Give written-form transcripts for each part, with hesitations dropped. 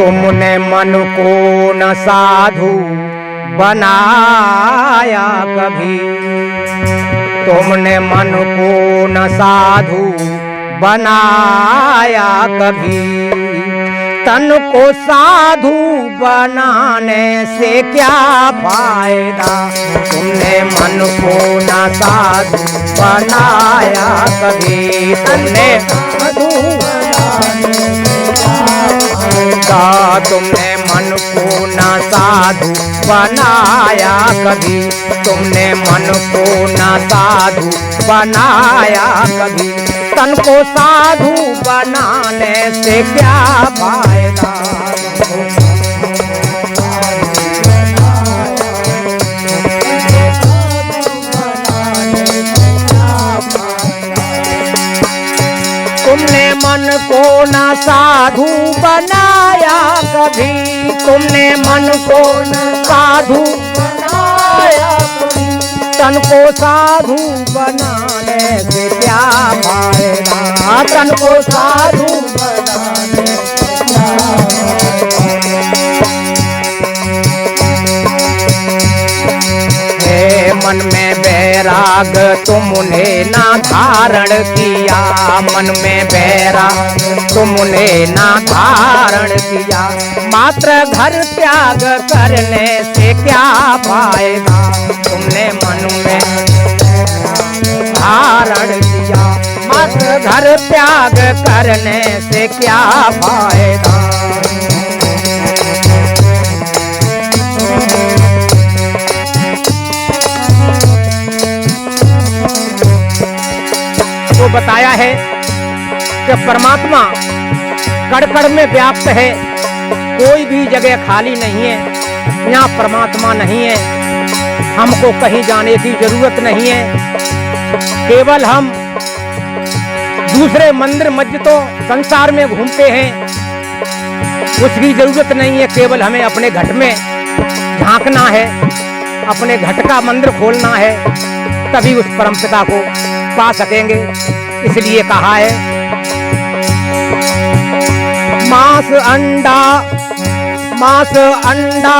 तुमने मन को न साधु बनाया कभी, तुमने मन को न साधु बनाया कभी। तन को साधु बनाने से क्या फायदा, तुमने मन को न साधु बनाया कभी। तुमने साधु तुमने मन को न साधु बनाया कभी, तुमने मन को न साधु बनाया कभी। तन को साधु बनाने से क्या फायदा, तुमने मन को न साधु बनाया कभी, तुमने मन को न साधु बनाया कभी। तन को साधु बनाने से क्या फायदा, तन को साधु बनाने से क्या फायदा। मन में बैराग तुमने ना धारण किया, मन में बैराग तुमने ना धारण किया। मात्र घर त्याग करने से क्या फायदा, तुमने मन में धारण किया। मात्र घर त्याग करने से क्या फायदा। तो बताया है कि परमात्मा कण कण में व्याप्त है, कोई भी जगह खाली नहीं है। यहाँ परमात्मा नहीं है, हमको कहीं जाने की जरूरत नहीं है। केवल हम दूसरे मंदिर मस्जिदों संसार में घूमते हैं, उसकी जरूरत नहीं है। केवल हमें अपने घट में झांकना है, अपने घट का मंदिर खोलना है, तभी उस परमपिता को पा सकेंगे। इसलिए कहा है मांस अंडा, मांस अंडा,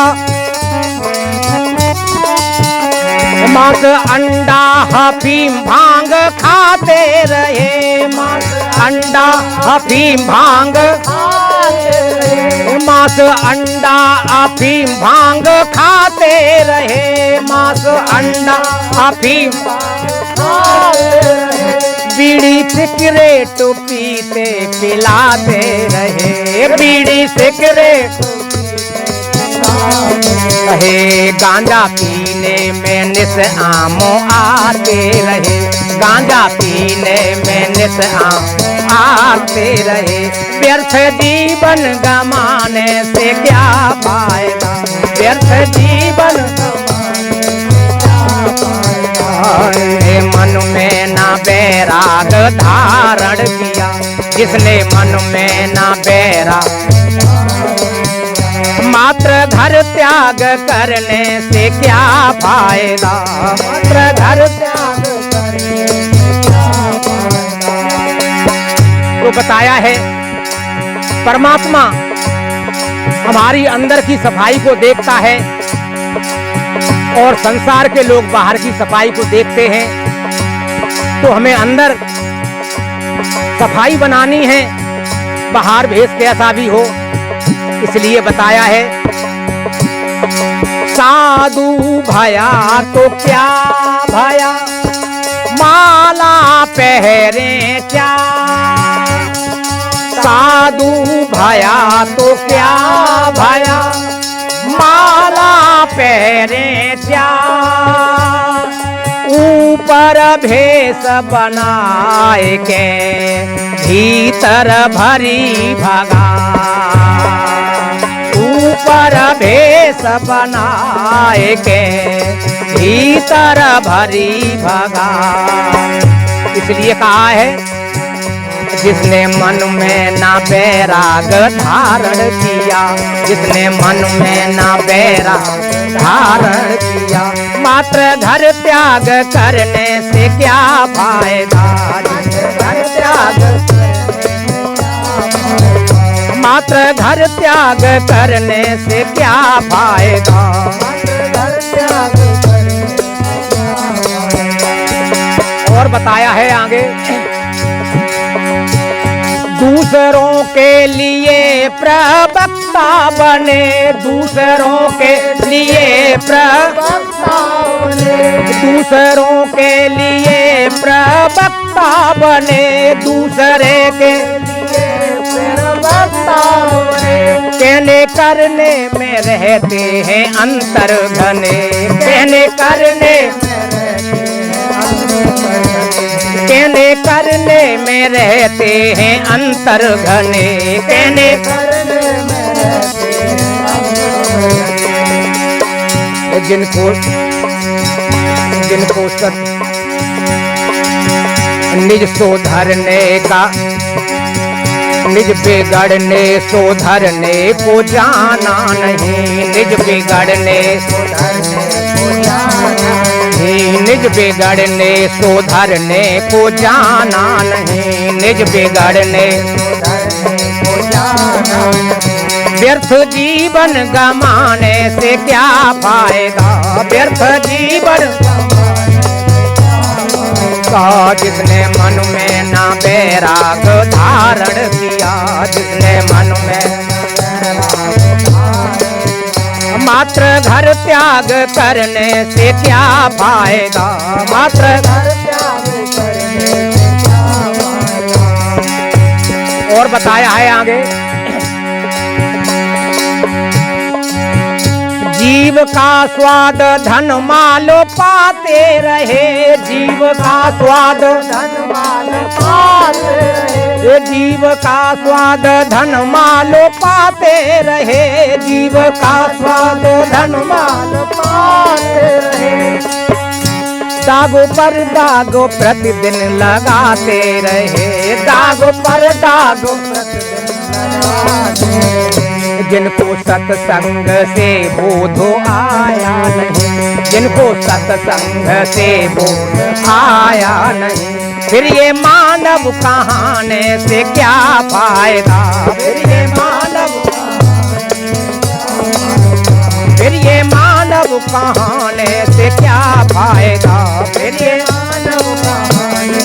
मांस अंडा अफीम भांग खाते रहे। मांस अंडा अफीम भांग, मांस अंडा अफीम भांग खाते रहे। मांस अंडा अफीम बीड़ी सिगरेट पीते पिलाते रहे। बीड़ी सिगरेट रहे, गांजा पीने में निस आमो आते रहे। गांजा पीने में निस आम आते रहे। व्यर्थ जीवन गमाने से क्या फायदा, व्यर्थ जीवन मन में ना बैराग धारण किया, जिसने मन में ना बैराग। मात्र घर त्याग करने से क्या फायदा, मात्र घर त्याग करने से क्या फायदा। तो बताया है परमात्मा हमारी अंदर की सफाई को देखता है और संसार के लोग बाहर की सफाई को देखते हैं। तो हमें अंदर सफाई बनानी है, बाहर भेष कैसा भी हो। इसलिए बताया है साधु भया तो क्या भया, माला पहरे क्या। साधु भया तो क्या भया, माला पहरे क्या। ऊपर भेष बनाए के भीतर भरी भगा। ऊपर भेष बनाए के भीतर भरी भगा। इसलिए कहा है जिसने मन में ना बैराग धारण किया, जिसने मन में ना बैराग धारण किया। मात्र घर त्याग करने से क्या फायदा, घर त्याग मात्र घर त्याग करने से क्या फायदा। और बताया है आगे, दूसरों के लिए प्रवक्ता बने, दूसरों के लिए प्रवक्ता बने, दूसरों के लिए प्रवक्ता बने, दूसरे के लिए प्रवक्ता बने। कहने करने में रहते हैं अंतर घने, कहने करने कहने करने में रहते हैं अंतर घने, कहने करने में रहते हैं। जिनको सत निज सुधरने का, निज बिगड़ने सुधरने को जाना नहीं, निज बिगड़ने सुधरने को जाना नहीं, निज बिगड़ने सुधरने को जाना नहीं, निज बिगड़ने सुधरने को जाना नहीं। व्यर्थ जीवन गमाने से क्या फायदा, व्यर्थ जीवन का जिसने मन में ना बैराग धारण किया, जिसने मन में मात्र घर त्याग करने से क्या फायदा, मात्र घर त्याग करने से क्या फायदा। और बताया है आगे, जीव का स्वाद धन मालो पाते रहे, जीव का स्वाद धन मालो पाते रहे, जीव का स्वाद धन मालो पाते रहे, जीव का स्वाद धन मालो पाते रहे। दागो पर दागो प्रतिदिन लगाते रहे, दागो पर दागो प्रतिदिन लगाते रहे। जिनको सत्संग से बोध आया नहीं, जिनको सत्संग से बोध आया नहीं, फिर ये मानव कहाने से क्या फायदा, फिर ये मानव, फिर ये मानव कहाने से क्या फायदा, फिर ये मानव कहाने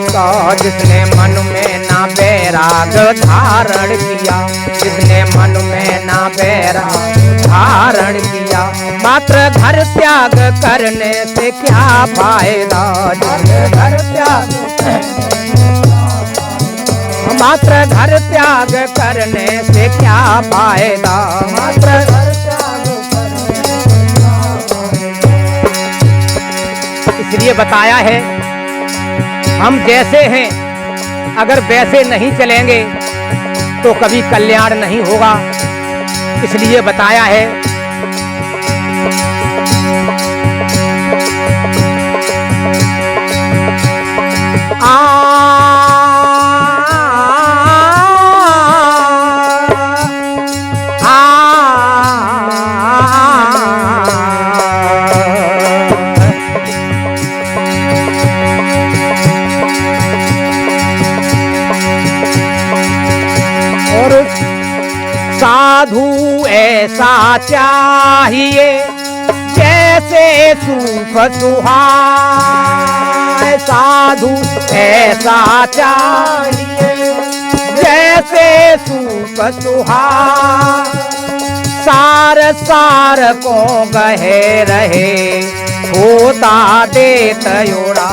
का। जिसने मन में ना बैराग धारण किया, जिसने मन में ना बैराग धारण किया, मात्र घर त्याग करने से क्या फायदा, घर त्याग, मात्र घर त्याग करने से क्या फायदा, मात्र घर त्याग करने। इसलिए बताया है, हम जैसे हैं अगर वैसे नहीं चलेंगे तो कभी कल्याण नहीं होगा। इसलिए बताया है, साधु ऐसा चाहिए जैसे सूफ सुहाए, साधु ऐसा चाहिए जैसे सूफ सुहाए, सार सार को गहे रहे होता देत उड़ा,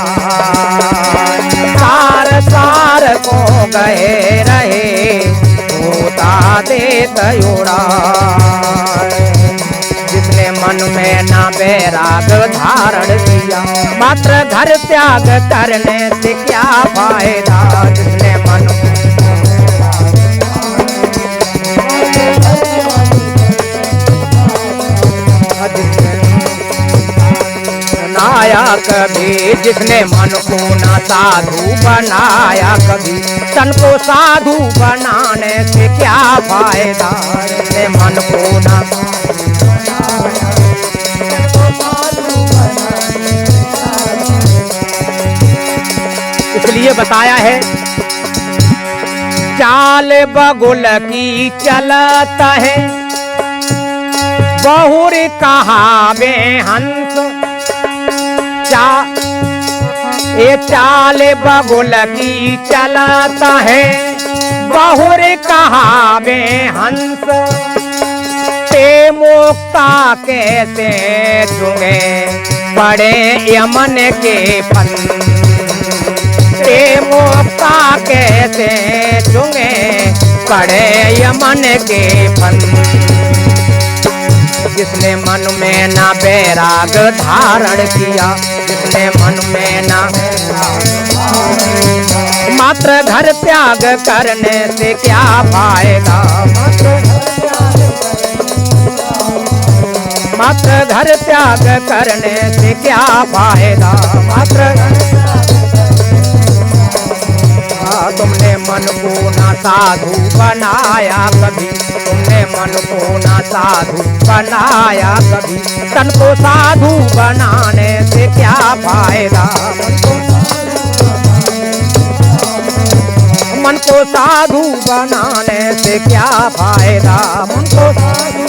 सार सार को गहे रहे होता देत उड़ा। जिसने मन में ना बैराग धारण किया, मात्र घर त्याग करने से क्या फायदा, जिसने मन में बनाया कभी, जिसने मन को ना साधु बनाया कभी, तन को साधु बनाने से क्या फायदा, जिसने मन को ना इसलिए बताया है, चाल बगुल की चलता है, बहुर कहावे हंस। ये चाल बगुल की चलता है, बहुर कहावे हंस। ते मुक्ता कैसे चुंगे पड़े यमन के फन। ते मुक्ता कैसे चुंगे पड़े यमन के फन। जिसने मन में ना बैराग धारण किया, जिसने मन में ना मात्र घर त्याग करने से क्या पाएगा। मात्र घर त्याग करने से क्या फायदा। मात्र तुमने मन को ना साधु बनाया कभी, तुमने मन को ना साधु बनाया कभी। तन को साधु बनाने से क्या फायदा। मन को साधु बनाने से क्या फायदा। मन को साधु